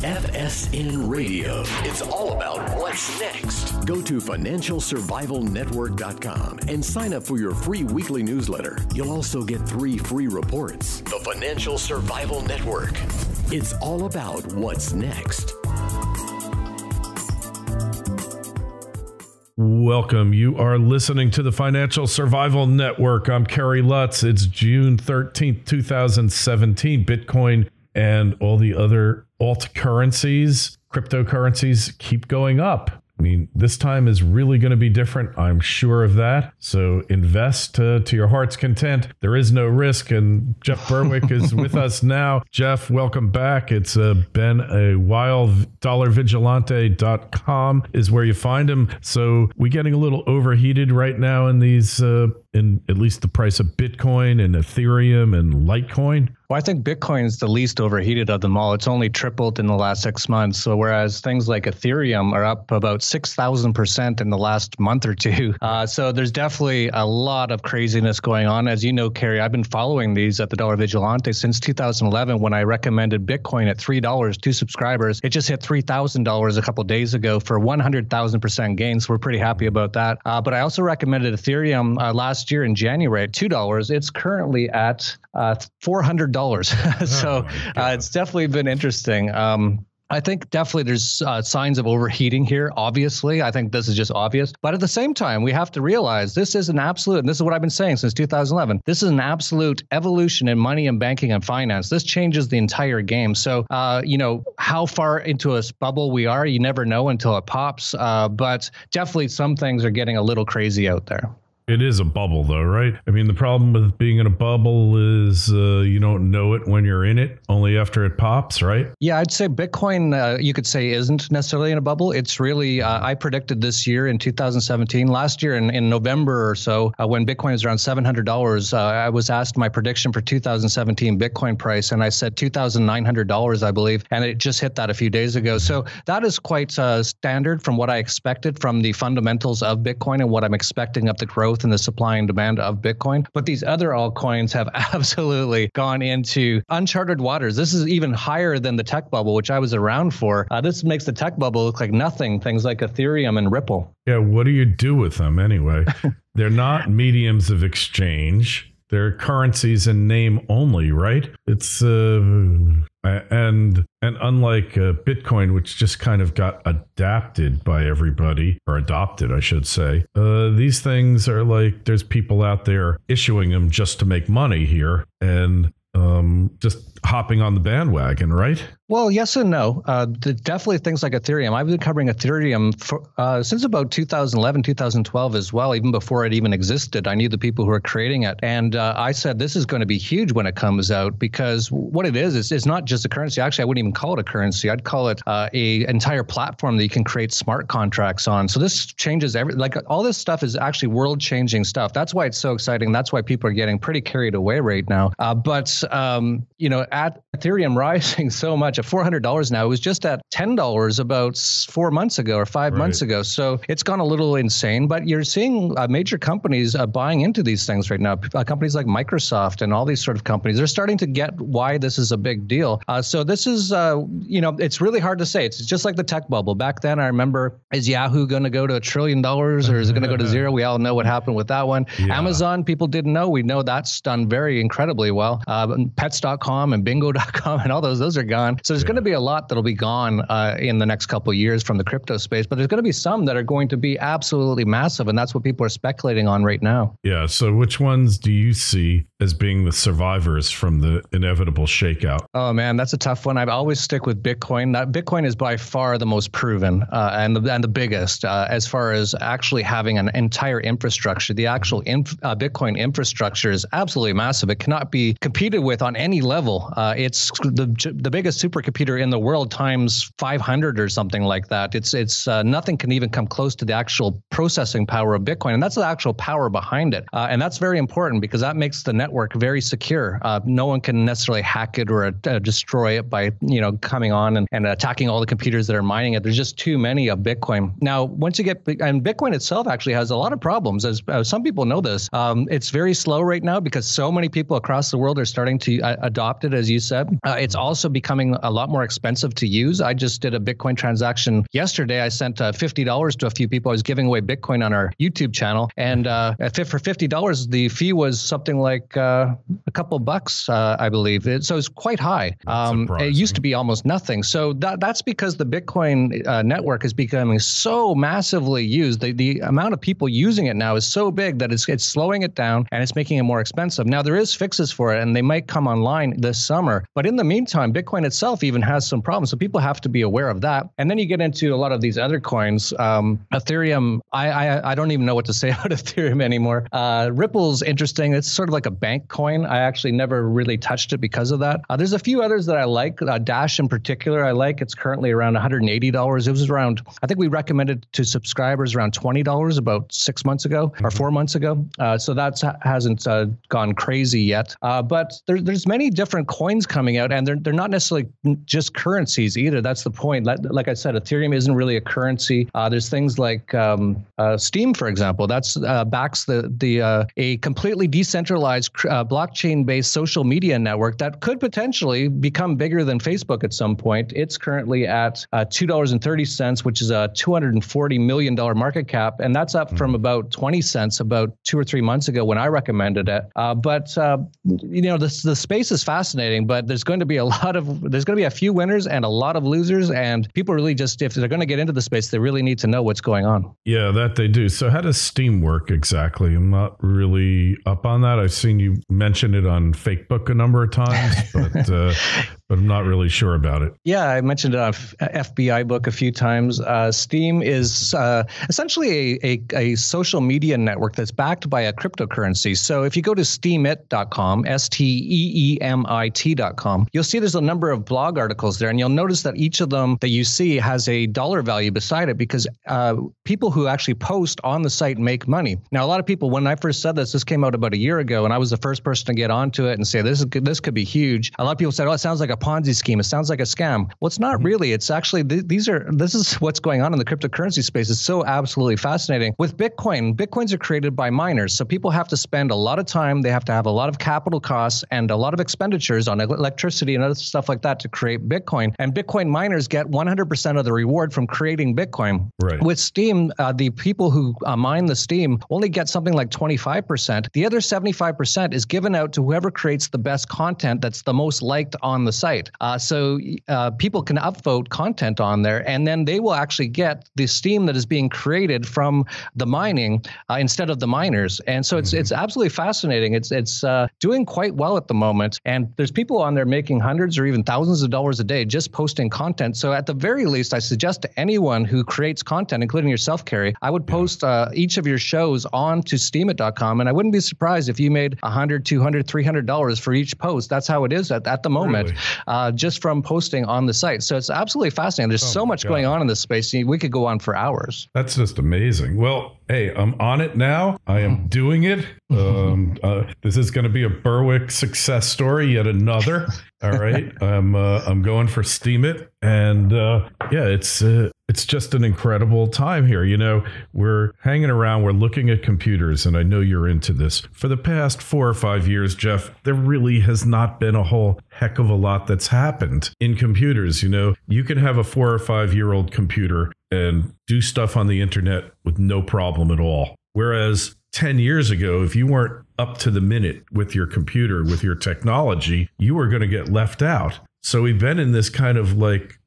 FSN Radio. It's all about what's next. Go to financialsurvivalnetwork.com and sign up for your free weekly newsletter. You'll also get 3 free reports. The Financial Survival Network. It's all about what's next. Welcome. You are listening to the Financial Survival Network. I'm Kerry Lutz. It's June 13th, 2017. Bitcoin and all the other alt currencies, cryptocurrencies keep going up. I mean, this time is really going to be different. I'm sure of that. So invest to your heart's content. There is no risk. And Jeff Berwick is with us now. Jeff, welcome back. It's been a while. $Vigilante.com is where you find him. So we getting a little overheated right now in these, in at least the price of Bitcoin and Ethereum and Litecoin. Well, I think Bitcoin is the least overheated of them all. It's only tripled in the last 6 months. So whereas things like Ethereum are up about 6,000% in the last month or two. So there's definitely a lot of craziness going on. As you know, Kerry, I've been following these at the Dollar Vigilante since 2011 when I recommended Bitcoin at $3 to subscribers. It just hit $3,000 a couple of days ago for 100,000% gain. So we're pretty happy about that. But I also recommended Ethereum last year in January at $2. It's currently at $400. So it's definitely been interesting. I think definitely there's signs of overheating here, obviously. I think this is just obvious. But at the same time, we have to realize this is an absolute, and this is what I've been saying since 2011, this is an absolute evolution in money and banking and finance. This changes the entire game. So, how far into a bubble we are, you never know until it pops. But definitely some things are getting a little crazy out there. It is a bubble, though, right? I mean, the problem with being in a bubble is you don't know it when you're in it, only after it pops, right? Yeah, I'd say Bitcoin, you could say, isn't necessarily in a bubble. It's really, I predicted this year in 2017, last year in November or so, when Bitcoin was around $700, I was asked my prediction for 2017 Bitcoin price, and I said $2,900, I believe, and it just hit that a few days ago. So that is quite standard from what I expected from the fundamentals of Bitcoin and what I'm expecting of the growth in the supply and demand of Bitcoin. But these other altcoins have absolutely gone into uncharted waters. This is even higher than the tech bubble, which I was around for. This makes the tech bubble look like nothing, things like Ethereum and Ripple. Yeah, what do you do with them anyway? They're not mediums of exchange. They're currencies in name only, right? It's and unlike Bitcoin, which just kind of got adapted by everybody, or adopted, I should say, these things are like there's people out there issuing them just to make money here and just hopping on the bandwagon, right? Well, yes and no. Definitely things like Ethereum. I've been covering Ethereum for, since about 2011, 2012 as well, even before it even existed. I knew the people who were creating it. And I said, this is going to be huge when it comes out, because what it is it's not just a currency. Actually, I wouldn't even call it a currency. I'd call it a entire platform that you can create smart contracts on. So this changes all this stuff is actually world-changing stuff. That's why it's so exciting. That's why people are getting pretty carried away right now. But at Ethereum rising so much, at $400 now, it was just at $10 about 4 months ago or 5 months ago. So it's gone a little insane, but you're seeing major companies buying into these things right now. Companies like Microsoft and all these sort of companies, they're starting to get why this is a big deal. So this is, it's really hard to say. It's just like the tech bubble. Back then, I remember, is Yahoo going to go to $1 trillion or is it going to go to zero? We all know what happened with that one. Yeah. Amazon, people didn't know. We know that's done very incredibly well. Pets.com and bingo.com and all those are gone. So there's going to be a lot that'll be gone in the next couple of years from the crypto space, but there's going to be some that are going to be absolutely massive, and that's what people are speculating on right now. Yeah. So which ones do you see as being the survivors from the inevitable shakeout? Oh man, that's a tough one. I always stick with Bitcoin. Bitcoin is by far the most proven and the biggest as far as actually having an entire infrastructure. The actual Bitcoin infrastructure is absolutely massive. It cannot be competed with on any level. It's the biggest supercomputer in the world times 500 or something like that. It's nothing can even come close to the actual processing power of Bitcoin, and that's the actual power behind it. And that's very important because that makes the network very secure. No one can necessarily hack it or destroy it by coming on and attacking all the computers that are mining it. There's just too many of Bitcoin. Now, once you get, and Bitcoin itself actually has a lot of problems, as some people know this. It's very slow right now because so many people across the world are starting to adopt it, as you said. It's also becoming a lot more expensive to use. I just did a Bitcoin transaction yesterday. I sent $50 to a few people. I was giving away Bitcoin on our YouTube channel. And for $50, the fee was something like a couple bucks, I believe. So it's quite high. It used to be almost nothing. So that's because the Bitcoin network is becoming so massively used. The amount of people using it now is so big that it's slowing it down and it's making it more expensive. Now, there is fixes for it, and they might come online this summer. But in the meantime, Bitcoin itself even has some problems. So people have to be aware of that. And then you get into a lot of these other coins. Ethereum, I don't even know what to say about Ethereum anymore. Ripple's interesting. It's sort of like a bank coin. I actually never really touched it because of that. There's a few others that I like. Dash in particular, I like. It's currently around $180. It was around, I think we recommended to subscribers around $20 about 6 months ago or 4 months ago. So that hasn't gone crazy yet. But there's many different coins coming out, and they're not necessarily just currencies either. That's the point. Like I said, Ethereum isn't really a currency. There's things like Steam, for example. That's backs a completely decentralized blockchain-based social media network that could potentially become bigger than Facebook at some point. It's currently at $2.30, which is a $240 million market cap, and that's up from about 20 cents about 2 or 3 months ago when I recommended it. But the space is fascinating, but there's going to be a few winners and a lot of losers, and people really just, if they're going to get into the space, they really need to know what's going on. Yeah, that they do. So how does Steam work exactly? I'm not really up on that. I've seen you mention it on Facebook a number of times, but I'm not really sure about it. Yeah, I mentioned it on FBI book a few times. Steam is essentially a social media network that's backed by a cryptocurrency. So if you go to steemit.com, STEEMIT.com, you'll see there's a number of blog articles there, and you'll notice that each of them that you see has a dollar value beside it because people who actually post on the site make money. Now, a lot of people, when I first said this came out about a year ago, and I was the first person to get onto it and say, this could be huge. A lot of people said, oh, it sounds like a Ponzi scheme. It sounds like a scam. Well, it's not really. It's actually, this is what's going on in the cryptocurrency space. It's so absolutely fascinating. With Bitcoins are created by miners. So people have to spend a lot of time. They have to have a lot of capital costs and a lot of expenditures on electricity and other stuff like that to create Bitcoin. And Bitcoin miners get 100% of the reward from creating Bitcoin. Right. With Steam, the people who mine the Steam only get something like 25%. The other 75% is given out to whoever creates the best content that's the most liked on the site. So people can upvote content on there, and then they will actually get the Steam that is being created from the mining instead of the miners. And so it's absolutely fascinating. It's doing quite well at the moment. And there's people on there making hundreds or even thousands of dollars a day just posting content. So at the very least, I suggest to anyone who creates content, including yourself, Kerry, I would post each of your shows on to steemit.com. And I wouldn't be surprised if you made $100, $200, $300 for each post. That's how it is at the moment, just from posting on the site. So it's absolutely fascinating. There's so much going on in this space. We could go on for hours. That's just amazing. Well, hey, I'm on it now. I am doing it. This is going to be a Berwick success story, yet another. All right. I'm going for Steemit. And it's just an incredible time here. You know, we're hanging around, we're looking at computers, and I know you're into this. For the past 4 or 5 years, Jeff, there really has not been a whole heck of a lot that's happened in computers. You know, you can have a 4 or 5 year old computer and do stuff on the internet with no problem at all. Whereas 10 years ago, if you weren't up to the minute with your computer, with your technology, you were going to get left out. So we've been in this kind of like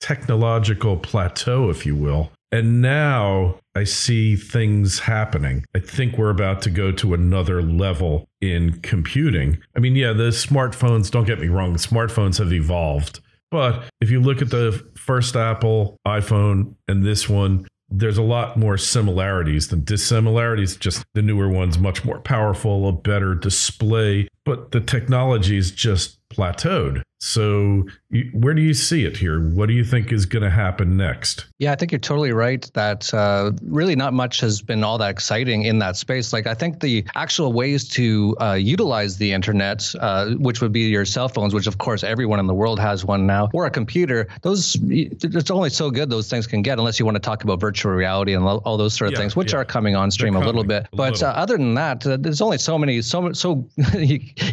technological plateau, if you will. And now I see things happening. I think we're about to go to another level in computing. I mean, yeah, the smartphones, don't get me wrong, the smartphones have evolved. But if you look at the first Apple iPhone and this one, there's a lot more similarities than dissimilarities. Just the newer one's much more powerful, a better display, but the technology is just plateaued. So where do you see it here? What do you think is going to happen next? Yeah, I think you're totally right that really not much has been all that exciting in that space. Like, I think the actual ways to utilize the internet, which would be your cell phones, which of course everyone in the world has one now, or a computer, it's only so good those things can get, unless you want to talk about virtual reality and all those sort of things, which are coming on stream a little bit. But other than that, there's only so many, so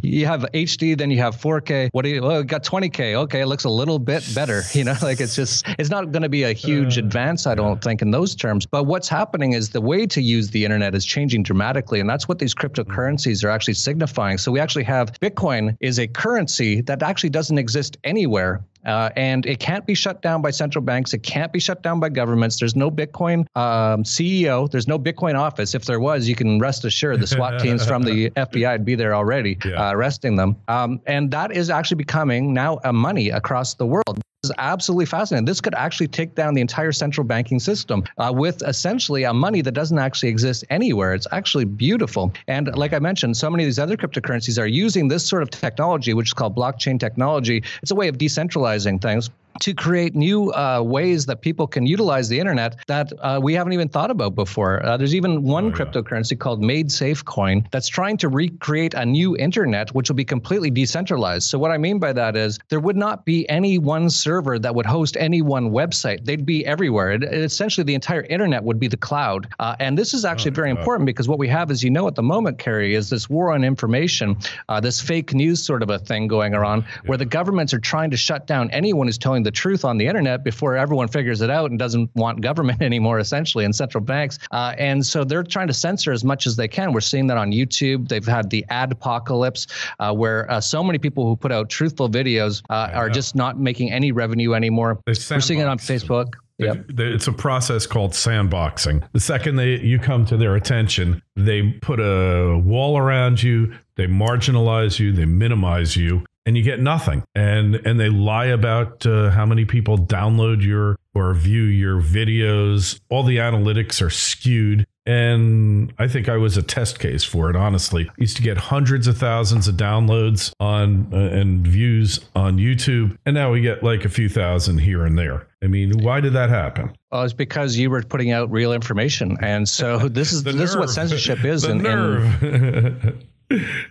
you have HD, then you have 4K. What do you got got 20K. Okay, it looks a little bit better. It's not going to be a huge advance, I don't think, in those terms. But what's happening is the way to use the internet is changing dramatically. And that's what these cryptocurrencies are actually signifying. So we actually have Bitcoin is a currency that actually doesn't exist anywhere. And it can't be shut down by central banks. It can't be shut down by governments. There's no Bitcoin CEO. There's no Bitcoin office. If there was, you can rest assured the SWAT teams from the FBI would be there already arresting them. And that is actually becoming now a money across the world. This is absolutely fascinating. This could actually take down the entire central banking system with essentially a money that doesn't actually exist anywhere. It's actually beautiful. And like I mentioned, so many of these other cryptocurrencies are using this sort of technology, which is called blockchain technology. It's a way of decentralizing things to create new ways that people can utilize the internet that we haven't even thought about before. There's even one cryptocurrency called Made Safe Coin that's trying to recreate a new internet, which will be completely decentralized. So what I mean by that is there would not be any one server that would host any one website. They'd be everywhere. Essentially, the entire internet would be the cloud. And this is actually very important because what we have, as you know, at the moment, Kerry, is this war on information, this fake news sort of a thing going around where the governments are trying to shut down anyone who's telling the truth on the internet before everyone figures it out and doesn't want government anymore, essentially, and central banks. And so they're trying to censor as much as they can. We're seeing that on YouTube. They've had the adpocalypse where so many people who put out truthful videos are just not making any revenue anymore. We're seeing it on Facebook. It's a process called sandboxing. The second you come to their attention, they put a wall around you, they marginalize you, they minimize you, and you get nothing. And they lie about how many people download or view your videos. All the analytics are skewed. And I think I was a test case for it, honestly. I used to get hundreds of thousands of downloads on and views on YouTube. And now we get like a few thousand here and there. I mean, why did that happen? Well, it's because you were putting out real information. And so this is what censorship is. The nerve.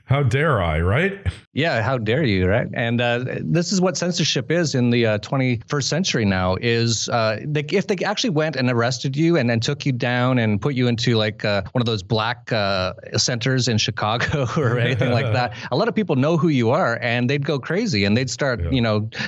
How dare I, right? Yeah, how dare you, right? And this is what censorship is in the 21st century now, is if they actually went and arrested you and then took you down and put you into like one of those black centers in Chicago or anything like that, a lot of people know who you are and they'd go crazy and they'd start,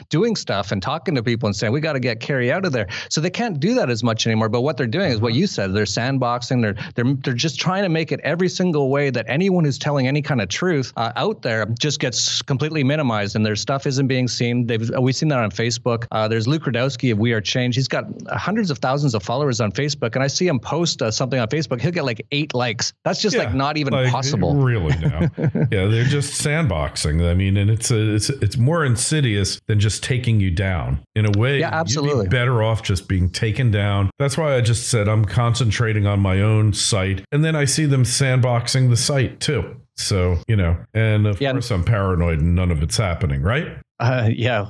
doing stuff and talking to people and saying, we got to get Kerry out of there. So they can't do that as much anymore. But what they're doing is what you said, they're sandboxing. They're just trying to make it every single way that anyone who's telling any kind of truth out there just gets completely minimized and their stuff isn't being seen. We've seen that on Facebook. There's Luke Rudowski of We Are Change. He's got hundreds of thousands of followers on Facebook, and I see him post something on Facebook. He'll get like 8 likes. That's just like not even possible. Really now. Yeah, they're just sandboxing. I mean, and it's more insidious than just taking you down. In a way, absolutely. You'd be better off just being taken down. That's why I just said I'm concentrating on my own site, and then I see them sandboxing the site too. So, and of course I'm paranoid and none of it's happening, right? You're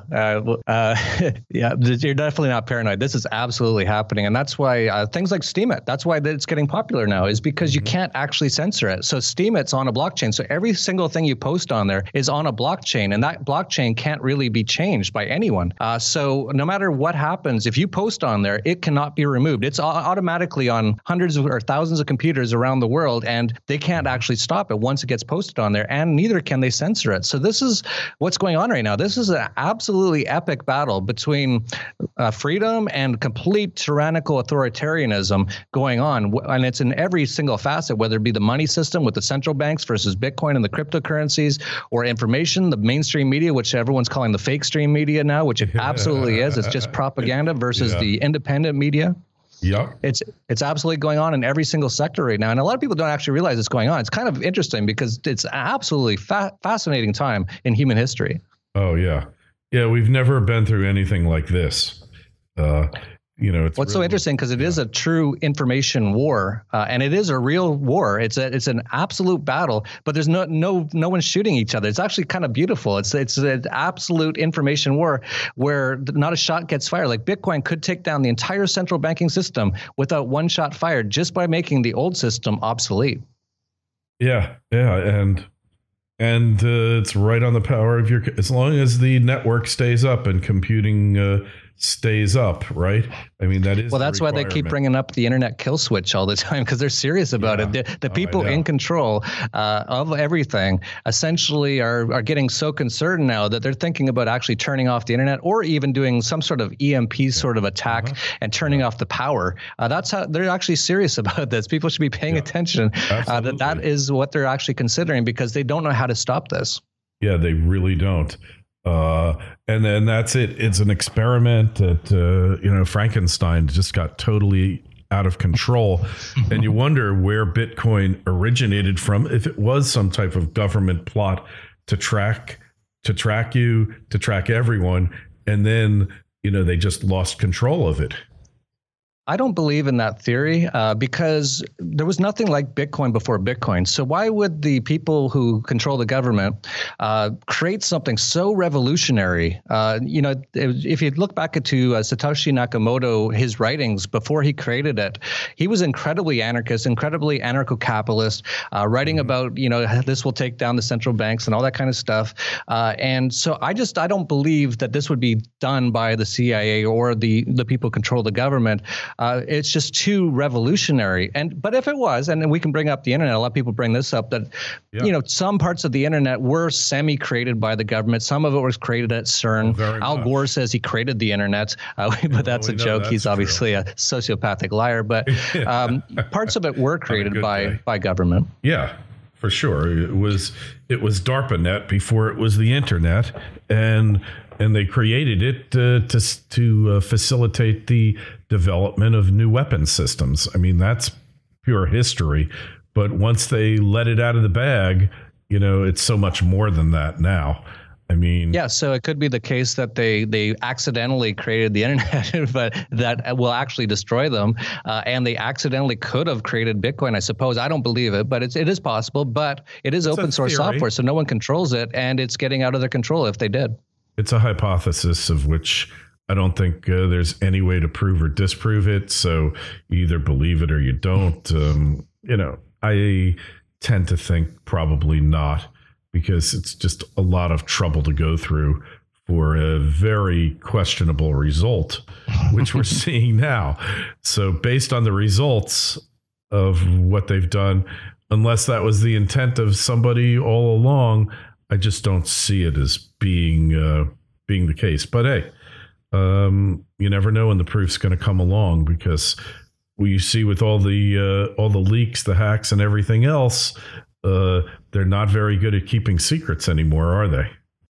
definitely not paranoid. This is absolutely happening. And that's why things like Steemit, that's why it's getting popular now, is because you can't actually censor it. So Steemit's on a blockchain. So every single thing you post on there is on a blockchain, and that blockchain can't really be changed by anyone. So no matter what happens, if you post on there, it cannot be removed. It's automatically on hundreds or thousands of computers around the world, and they can't actually stop it once it gets posted on there, and neither can they censor it. So this is what's going on right now. This is an absolutely epic battle between freedom and complete tyrannical authoritarianism going on. And it's in every single facet, whether it be the money system with the central banks versus Bitcoin and the cryptocurrencies, or information, the mainstream media, which everyone's calling the fake stream media now, which it absolutely is. It's just propaganda versus the independent media. Yeah, it's absolutely going on in every single sector right now. And a lot of people don't actually realize it's going on. It's kind of interesting because it's an absolutely fascinating time in human history. Oh, yeah. Yeah, we've never been through anything like this. It's what's so interesting because it is a true information war, and it is a real war. It's an absolute battle, but there's no one shooting each other. It's actually kind of beautiful. It's an absolute information war where not a shot gets fired. Like Bitcoin could take down the entire central banking system without one shot fired just by making the old system obsolete. Yeah, and it's right on the power of as long as the network stays up and computing stays up, right? I mean, that is well, that's why they keep bringing up the internet kill switch all the time, because they're serious about it. The people in control of everything essentially are getting so concerned now that they're thinking about actually turning off the internet, or even doing some sort of EMP sort of attack and turning off the power. That's how they're actually serious about this. People should be paying attention that is what they're actually considering, because they don't know how to stop this. Yeah, they really don't. And then that's it. It's an experiment that, Frankenstein just got totally out of control. And you wonder where Bitcoin originated from, if it was some type of government plot to track you, to track everyone. And then, they just lost control of it. I don't believe in that theory because there was nothing like Bitcoin before Bitcoin. So why would the people who control the government create something so revolutionary? If you look back to Satoshi Nakamoto, his writings before he created it, he was incredibly anarchist, incredibly anarcho-capitalist, writing about, this will take down the central banks and all that kind of stuff. And so I don't believe that this would be done by the CIA or the people who control the government. It's just too revolutionary. But if it was, and we can bring up the internet, a lot of people bring this up, that some parts of the internet were semi-created by the government. Some of it was created at CERN. Al Gore says he created the internet, but that's a joke. He's obviously a sociopathic liar. But parts of it were created by government. Yeah. For sure. It was DARPANet before it was the internet, and they created it to facilitate the development of new weapon systems. I mean, that's pure history. But once they let it out of the bag, it's so much more than that now. I mean, yeah, so it could be the case that they accidentally created the internet, but that will actually destroy them. And they accidentally could have created Bitcoin, I suppose. I don't believe it, but it is possible. But it is open source software, so no one controls it, and it's getting out of their control if they did. It's a hypothesis of which I don't think there's any way to prove or disprove it. So you either believe it or you don't. I tend to think probably not, because it's just a lot of trouble to go through for a very questionable result, which we're seeing now. So based on the results of what they've done, unless that was the intent of somebody all along, I just don't see it as being the case. But hey, you never know when the proof's going to come along, because you see with all the leaks, the hacks, and everything else, they're not very good at keeping secrets anymore, are they?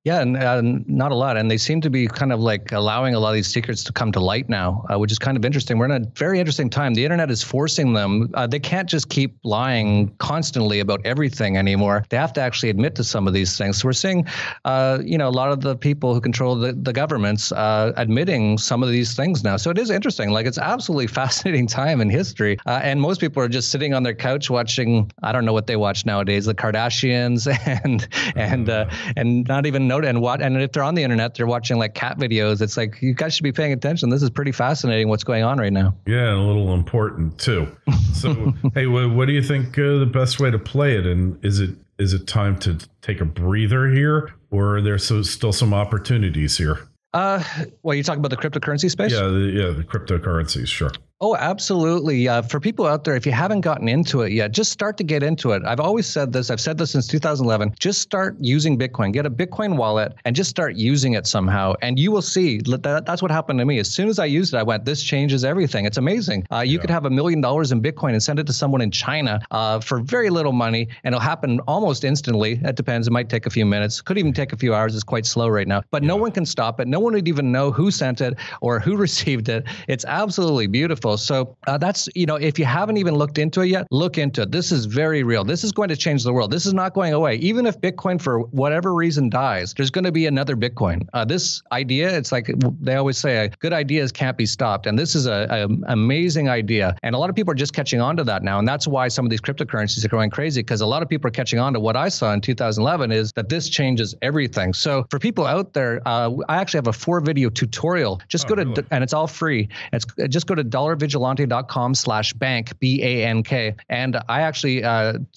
Yeah, and not a lot. And they seem to be kind of like allowing a lot of these secrets to come to light now, which is kind of interesting. We're in a very interesting time. The internet is forcing them. They can't just keep lying constantly about everything anymore. They have to actually admit to some of these things. So we're seeing, a lot of the people who control the governments admitting some of these things now. So it is interesting. Like, it's absolutely fascinating time in history. And most people are just sitting on their couch watching, I don't know what they watch nowadays, the Kardashians and not even know. And if they're on the internet, they're watching like cat videos. It's like, you guys should be paying attention. This is pretty fascinating what's going on right now. Yeah, and a little important too. So, hey, what do you think the best way to play it? And is it time to take a breather here, or are there still some opportunities here? Well, you talking about the cryptocurrency space? Yeah, the cryptocurrencies, sure. Oh, absolutely. For people out there, if you haven't gotten into it yet, just start to get into it. I've always said this. I've said this since 2011. Just start using Bitcoin. Get a Bitcoin wallet and just start using it somehow. And you will see that's what happened to me. As soon as I used it, I went, this changes everything. It's amazing. You could have $1 million in Bitcoin and send it to someone in China for very little money, and it'll happen almost instantly. It depends. It might take a few minutes. Could even take a few hours. It's quite slow right now. But no one can stop it. No one would even know who sent it or who received it. It's absolutely beautiful. So that's, if you haven't even looked into it yet, look into it. This is very real. This is going to change the world. This is not going away. Even if Bitcoin, for whatever reason, dies, there's going to be another Bitcoin. This idea, it's like they always say, good ideas can't be stopped. And this is an amazing idea. And a lot of people are just catching on to that now. And that's why some of these cryptocurrencies are going crazy, because a lot of people are catching on to what I saw in 2011 is that this changes everything. So for people out there, I actually have a 4-video tutorial. Just and it's all free. Just go to $1 dollarvigilante.com/bank, BANK. And I actually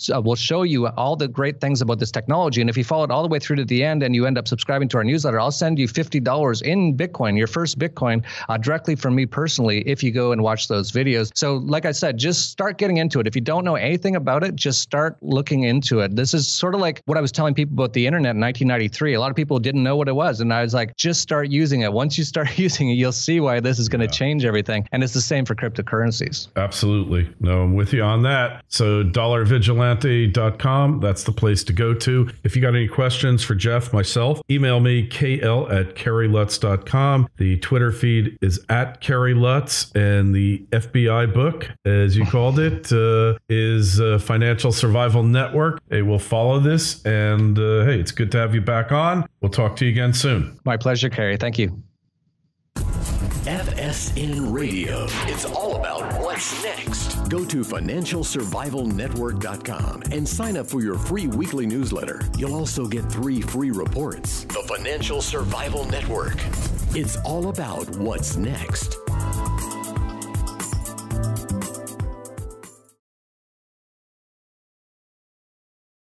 will show you all the great things about this technology. And if you follow it all the way through to the end and you end up subscribing to our newsletter, I'll send you $50 in Bitcoin, your first Bitcoin, directly from me personally, if you go and watch those videos. So like I said, just start getting into it. If you don't know anything about it, just start looking into it. This is sort of like what I was telling people about the internet in 1993. A lot of people didn't know what it was. And I was like, just start using it. Once you start using it, you'll see why this is going to change everything. And it's the same for cryptocurrencies. Absolutely. No, I'm with you on that. So dollarvigilante.com, that's the place to go to. If you got any questions for Jeff, myself, email me, kl@kerrylutz.com. The Twitter feed is @KerryLutz, and the FBI book, as you called it, is Financial Survival Network. Hey, we'll follow this, and hey, it's good to have you back on. We'll talk to you again soon. My pleasure, Kerry. Thank you. FSN Radio. It's all about what's next. Go to financialsurvivalnetwork.com and sign up for your free weekly newsletter. You'll also get 3 free reports. The Financial Survival Network. It's all about what's next.